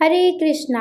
हरे कृष्णा।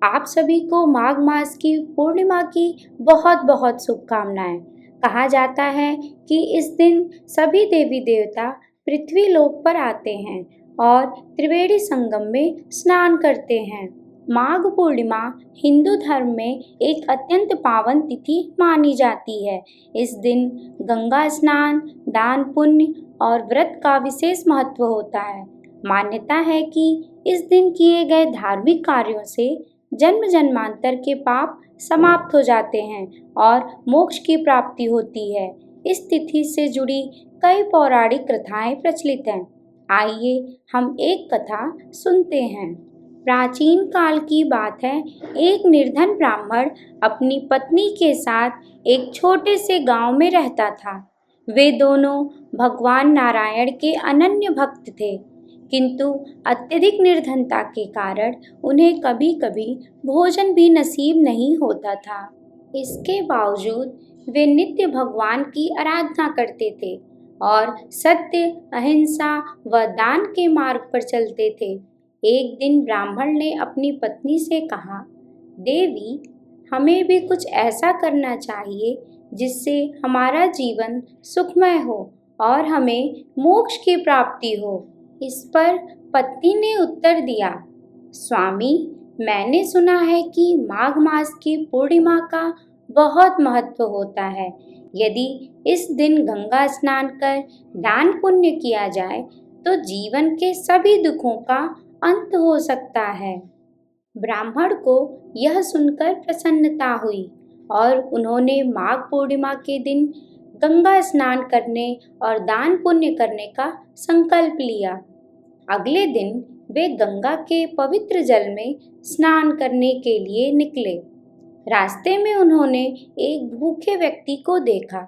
आप सभी को माघ मास की पूर्णिमा की बहुत बहुत शुभकामनाएं। कहा जाता है कि इस दिन सभी देवी देवता पृथ्वी लोक पर आते हैं और त्रिवेणी संगम में स्नान करते हैं। माघ पूर्णिमा हिंदू धर्म में एक अत्यंत पावन तिथि मानी जाती है। इस दिन गंगा स्नान, दान पुण्य और व्रत का विशेष महत्व होता है। मान्यता है कि इस दिन किए गए धार्मिक कार्यों से जन्म जन्मांतर के पाप समाप्त हो जाते हैं और मोक्ष की प्राप्ति होती है। इस तिथि से जुड़ी कई पौराणिक कथाएं प्रचलित हैं। आइए हम एक कथा सुनते हैं। प्राचीन काल की बात है। एक निर्धन ब्राह्मण अपनी पत्नी के साथ एक छोटे से गांव में रहता था। वे दोनों भगवान नारायण के अनन्य भक्त थे, किंतु अत्यधिक निर्धनता के कारण उन्हें कभी कभी भोजन भी नसीब नहीं होता था। इसके बावजूद वे नित्य भगवान की आराधना करते थे और सत्य, अहिंसा व दान के मार्ग पर चलते थे। एक दिन ब्राह्मण ने अपनी पत्नी से कहा, देवी, हमें भी कुछ ऐसा करना चाहिए जिससे हमारा जीवन सुखमय हो और हमें मोक्ष की प्राप्ति हो। इस पर पत्नी ने उत्तर दिया, स्वामी, मैंने सुना है कि माघ मास की पूर्णिमा का बहुत महत्व होता है। यदि इस दिन गंगा स्नान कर दान पुण्य किया जाए तो जीवन के सभी दुखों का अंत हो सकता है। ब्राह्मण को यह सुनकर प्रसन्नता हुई और उन्होंने माघ पूर्णिमा के दिन गंगा स्नान करने और दान पुण्य करने का संकल्प लिया। अगले दिन वे गंगा के पवित्र जल में स्नान करने के लिए निकले। रास्ते में उन्होंने एक भूखे व्यक्ति को देखा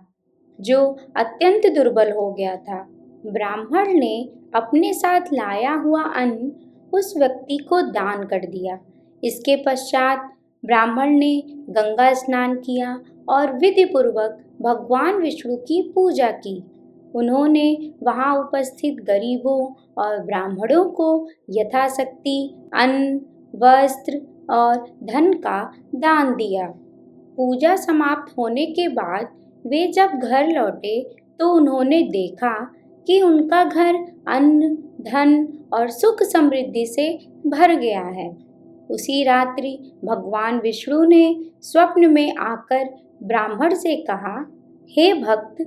जो अत्यंत दुर्बल हो गया था। ब्राह्मण ने अपने साथ लाया हुआ अन्न उस व्यक्ति को दान कर दिया। इसके पश्चात ब्राह्मण ने गंगा स्नान किया और विधि पूर्वक भगवान विष्णु की पूजा की। उन्होंने वहां उपस्थित गरीबों और ब्राह्मणों को यथाशक्ति अन्न, वस्त्र और धन का दान दिया। पूजा समाप्त होने के बाद वे जब घर लौटे तो उन्होंने देखा कि उनका घर अन्न, धन और सुख समृद्धि से भर गया है। उसी रात्रि भगवान विष्णु ने स्वप्न में आकर ब्राह्मण से कहा, हे भक्त,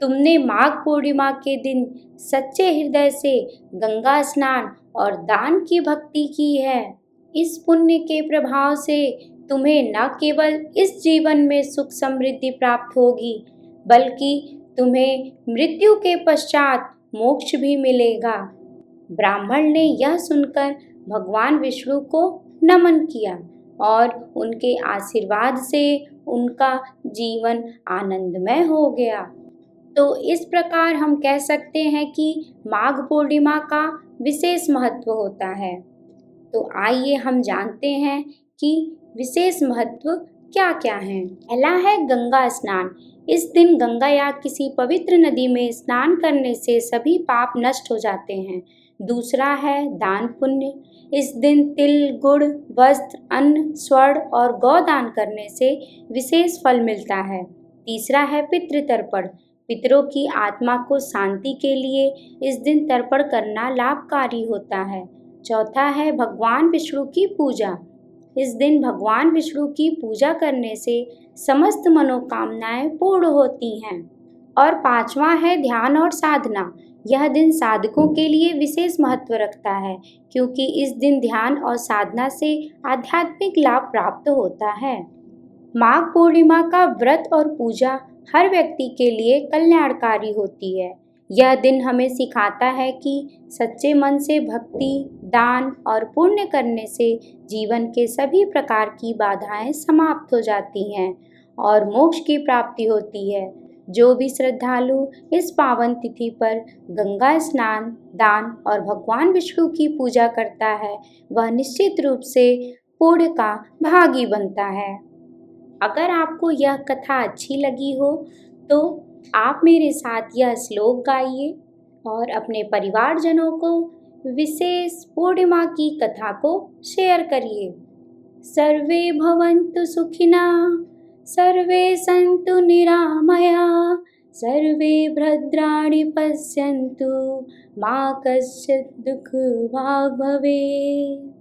तुमने माघ पूर्णिमा के दिन सच्चे हृदय से गंगा स्नान और दान की भक्ति की है। इस पुण्य के प्रभाव से तुम्हें न केवल इस जीवन में सुख समृद्धि प्राप्त होगी, बल्कि तुम्हें मृत्यु के पश्चात मोक्ष भी मिलेगा। ब्राह्मण ने यह सुनकर भगवान विष्णु को नमन किया और उनके आशीर्वाद से उनका जीवन आनंदमय हो गया। तो इस प्रकार हम कह सकते हैं कि माघ पूर्णिमा का विशेष महत्व होता है। तो आइए हम जानते हैं कि विशेष महत्व क्या क्या है। पहला है गंगा स्नान। इस दिन गंगा या किसी पवित्र नदी में स्नान करने से सभी पाप नष्ट हो जाते हैं। दूसरा है दान पुण्य। इस दिन तिल, गुड़, वस्त्र, अन्न, स्वर्ण और गौदान करने से विशेष फल मिलता है। तीसरा है पितृतर्पण। पितरों की आत्मा को शांति के लिए इस दिन तर्पण करना लाभकारी होता है। चौथा है भगवान विष्णु की पूजा। इस दिन भगवान विष्णु की पूजा करने से समस्त मनोकामनाएं पूर्ण होती हैं। और पांचवा है ध्यान और साधना। यह दिन साधकों के लिए विशेष महत्व रखता है, क्योंकि इस दिन ध्यान और साधना से आध्यात्मिक लाभ प्राप्त होता है। माघ पूर्णिमा का व्रत और पूजा हर व्यक्ति के लिए कल्याणकारी होती है। यह दिन हमें सिखाता है कि सच्चे मन से भक्ति, दान और पुण्य करने से जीवन के सभी प्रकार की बाधाएं समाप्त हो जाती हैं और मोक्ष की प्राप्ति होती है। जो भी श्रद्धालु इस पावन तिथि पर गंगा स्नान, दान और भगवान विष्णु की पूजा करता है, वह निश्चित रूप से पुण्य का भागी बनता है। अगर आपको यह कथा अच्छी लगी हो तो आप मेरे साथ यह श्लोक गाइए और अपने परिवारजनों को विशेष पूर्णिमा की कथा को शेयर करिए। सर्वे भवन्तु सुखिनः, सर्वे सन्तु निरामया, सर्वे भद्राणि पश्यन्तु, मा कश्चित् दुःखभाग् भवेत्।